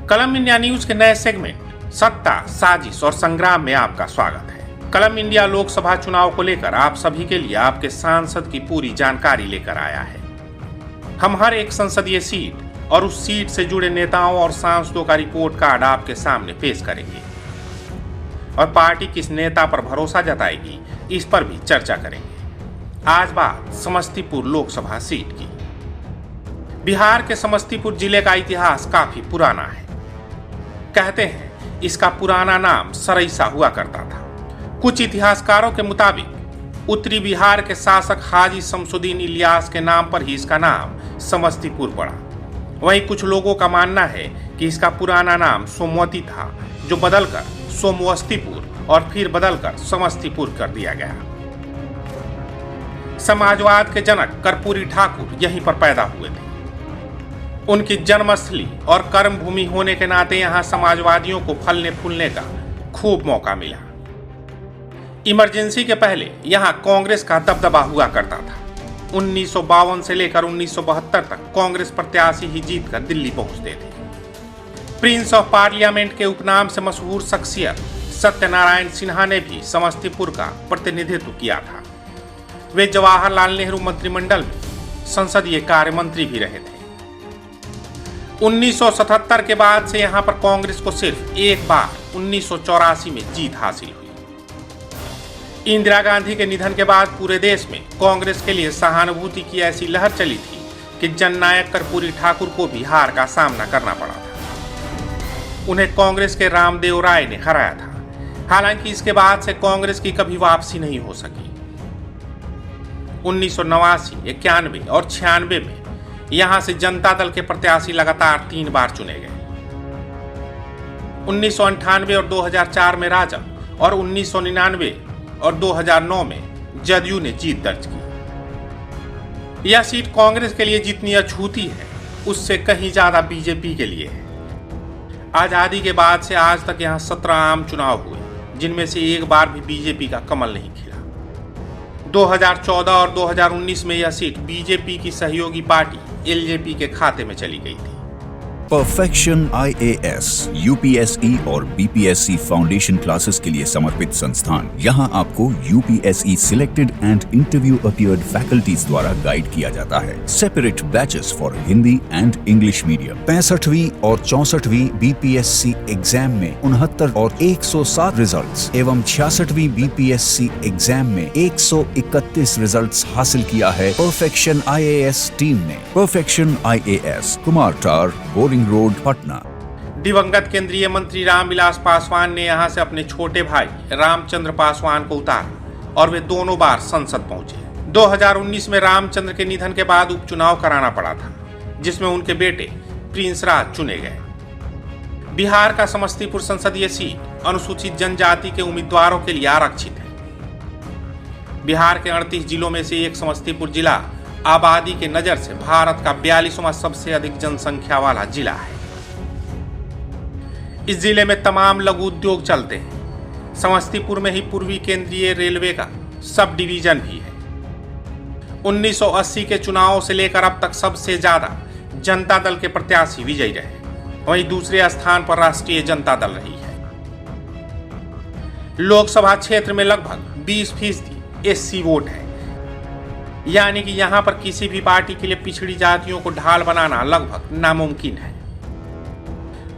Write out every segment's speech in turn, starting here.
कलम India news के नए सेगमेंट सत्ता, साजिश और संग्राम में आपका स्वागत है। कलम इंडिया लोकसभा चुनाव को लेकर आप सभी के लिए आपके सांसद की पूरी जानकारी लेकर आया है। हम हर एक संसदीय सीट और उस सीट से जुड़े नेताओं और सांसदों का रिपोर्ट कार्ड आपके सामने पेश करेंगे और पार्टी किस नेता पर भरोसा जताएगी इस पर भी चर्चा करेंगे। आज बात समस्तीपुर लोकसभा सीट की। बिहार के समस्तीपुर जिले का इतिहास काफी पुराना है। कहते हैं इसका पुराना नाम सरैसा हुआ करता था। कुछ इतिहासकारों के मुताबिक उत्तरी बिहार के शासक हाजी शमसुद्दीन इलियास के नाम पर ही इसका नाम समस्तीपुर पड़ा। वहीं कुछ लोगों का मानना है कि इसका पुराना नाम सोमवती था, जो बदलकर सोमवस्तीपुर और फिर बदलकर समस्तीपुर कर दिया गया। समाजवाद के जनक कर्पूरी ठाकुर यहीं पर पैदा हुए थे। उनकी जन्मस्थली और कर्मभूमि होने के नाते यहां समाजवादियों को फलने फूलने का खूब मौका मिला। इमरजेंसी के पहले यहां कांग्रेस का दबदबा हुआ करता था। 1952 से लेकर 1972 तक कांग्रेस प्रत्याशी ही जीतकर दिल्ली पहुंचते थे। प्रिंस ऑफ पार्लियामेंट के उपनाम से मशहूर शख्सियत सत्यनारायण सिन्हा ने भी समस्तीपुर का प्रतिनिधित्व किया था। वे जवाहरलाल नेहरू मंत्रिमंडल में संसदीय कार्य मंत्री भी रहे थे। 1977 के बाद से यहां पर कांग्रेस को सिर्फ एक बार 1984 में जीत हासिल हुई। इंदिरा गांधी के निधन के बाद पूरे देश में कांग्रेस के लिए सहानुभूति की ऐसी लहर चली थी कि जननायक कर्पूरी ठाकुर को भी हार का सामना करना पड़ा था। उन्हें कांग्रेस के रामदेव राय ने हराया था। हालांकि इसके बाद से कांग्रेस की कभी वापसी नहीं हो सकी। 1989, 91 और 96 में यहां से जनता दल के प्रत्याशी लगातार 3 बार चुने गए। 1998 और 2004 में राजग और 1999 और 2009 में जदयू ने जीत दर्ज की। यह सीट कांग्रेस के लिए जितनी अछूती है, उससे कहीं ज्यादा बीजेपी के लिए है। आजादी के बाद से आज तक यहां 17 आम चुनाव हुए, जिनमें से एक बार भी बीजेपी का कमल नहीं खिला। 2014 और 2019 में यह सीट बीजेपी की सहयोगी पार्टी एलजेपी के खाते में चली गई थी। परफेक्शन IAS, UPSE और BPSC फाउंडेशन क्लासेस के लिए समर्पित संस्थान। यहाँ आपको UPSE selected and interview appeared faculties द्वारा गाइड किया जाता है। Separate batches for Hindi and English medium. 65वीं और 64वीं BPSC एग्जाम में 69 और 107 रिजल्ट्स एवं 66वीं BPSC एग्जाम में 131 रिजल्ट्स हासिल किया है परफेक्शन IAS टीम ने। परफेक्शन IAS, कुमार टार, रोड, पटना। दिवंगत केंद्रीय मंत्री रामविलास पासवान ने यहां से अपने छोटे भाई रामचंद्र पासवान को उतारा और वे दोनों बार संसद पहुंचे। 2019 में रामचंद्र के निधन के बाद उपचुनाव कराना पड़ा था, जिसमें उनके बेटे प्रिंस राज चुने गए। बिहार का समस्तीपुर संसदीय सीट अनुसूचित जनजाति के उम्मीदवारों के लिए आरक्षित है। बिहार के 38 जिलों में से एक समस्तीपुर जिला आबादी के नजर से भारत का 42वां सबसे अधिक जनसंख्या वाला जिला है। इस जिले में तमाम लघु उद्योग चलते हैं। समस्तीपुर में ही पूर्वी केंद्रीय रेलवे का सब डिवीजन भी है। 1980 के चुनावों से लेकर अब तक सबसे ज्यादा जनता दल के प्रत्याशी विजयी रहे। वहीं दूसरे स्थान पर राष्ट्रीय जनता दल रही है। लोकसभा क्षेत्र में लगभग 20% SC वोट है, यानी कि यहां पर किसी भी पार्टी के लिए पिछड़ी जातियों को ढाल बनाना लगभग नामुमकिन है।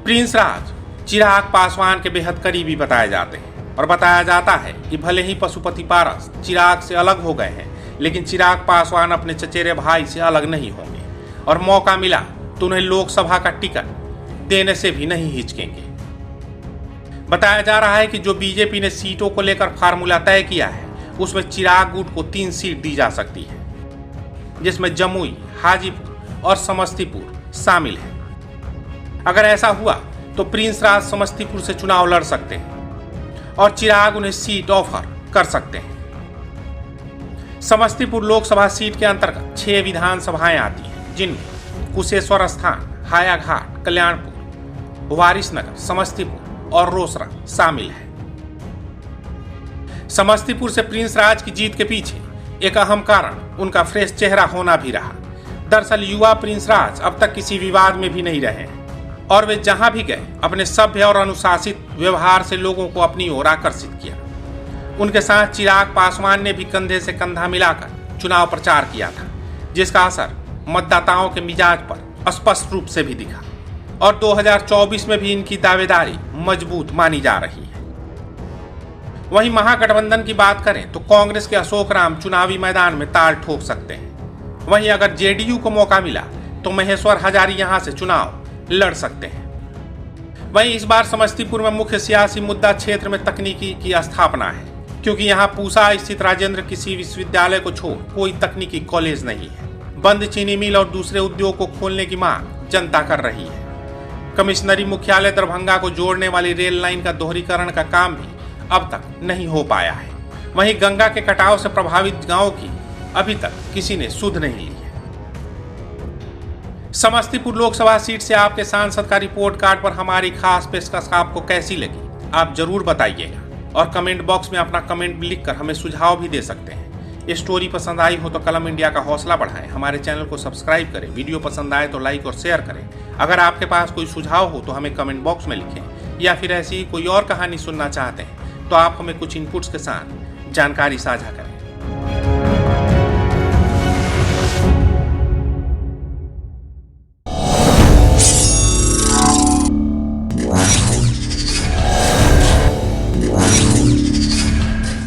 प्रिंस राज चिराग पासवान के बेहद करीबी बताए जाते हैं और बताया जाता है कि भले ही पशुपति पारस चिराग से अलग हो गए हैं, लेकिन चिराग पासवान अपने चचेरे भाई से अलग नहीं होंगे और मौका मिला तो उन्हें लोकसभा का टिकट देने से भी नहीं हिचकेंगे। बताया जा रहा है कि जो बीजेपी ने सीटों को लेकर फार्मूला तय किया है, उसमें चिराग गुट को 3 सीट दी जा सकती है, जिसमें जमुई, हाजीपुर और समस्तीपुर शामिल है। अगर ऐसा हुआ तो प्रिंस राज समस्तीपुर से चुनाव लड़ सकते हैं और चिराग उन्हें सीट ऑफर कर सकते हैं। समस्तीपुर लोकसभा सीट के अंतर्गत 6 विधानसभाएं आती हैं, जिनमें कुशेश्वर स्थान, हायाघाट, कल्याणपुर, वारिसनगर, समस्तीपुर और रोसड़ा शामिल है। समस्तीपुर से प्रिंस राज की जीत के पीछे एक अहम कारण उनका फ्रेश चेहरा होना भी रहा। दरअसल युवा प्रिंस राज अब तक किसी विवाद में भी नहीं रहे हैं। और वे जहां भी गए अपने सभ्य और अनुशासित व्यवहार से लोगों को अपनी ओर आकर्षित किया। उनके साथ चिराग पासवान ने भी कंधे से कंधा मिलाकर चुनाव प्रचार किया था, जिसका असर मतदाताओं के मिजाज पर स्पष्ट रूप से भी दिखा और 2024 में भी इनकी दावेदारी मजबूत मानी जा रही है। वहीं महागठबंधन की बात करें तो कांग्रेस के अशोक राम चुनावी मैदान में ताल ठोक सकते हैं। वहीं अगर जेडीयू को मौका मिला तो महेश्वर हजारी यहां से चुनाव लड़ सकते हैं। वहीं इस बार समस्तीपुर में मुख्य सियासी मुद्दा क्षेत्र में तकनीकी की स्थापना है, क्योंकि यहां पूसा स्थित राजेंद्र कृषि विश्वविद्यालय को छोड़ कोई तकनीकी कॉलेज नहीं है। बंद चीनी मिल और दूसरे उद्योग को खोलने की मांग जनता कर रही है। कमिश्नरी मुख्यालय दरभंगा को जोड़ने वाली रेल लाइन का दोहरीकरण का काम भी अब तक नहीं हो पाया है। वहीं गंगा के कटाव से प्रभावित गांवों की अभी तक किसी ने सुध नहीं ली है। समस्तीपुर लोकसभा सीट से आपके सांसद का रिपोर्ट कार्ड पर हमारी खास पेशकश आपको कैसी लगी, आप जरूर बताइएगा और कमेंट बॉक्स में अपना कमेंट लिखकर हमें सुझाव भी दे सकते हैं। ये स्टोरी पसंद आई हो तो कलम इंडिया का हौसला बढ़ाएं, हमारे चैनल को सब्सक्राइब करें, वीडियो पसंद आए तो लाइक और शेयर करें। अगर आपके पास कोई सुझाव हो तो हमें कमेंट बॉक्स में लिखें, या फिर ऐसी ही कोई और कहानी सुनना चाहते हैं तो आप हमें कुछ इनपुट्स के साथ जानकारी साझा करें।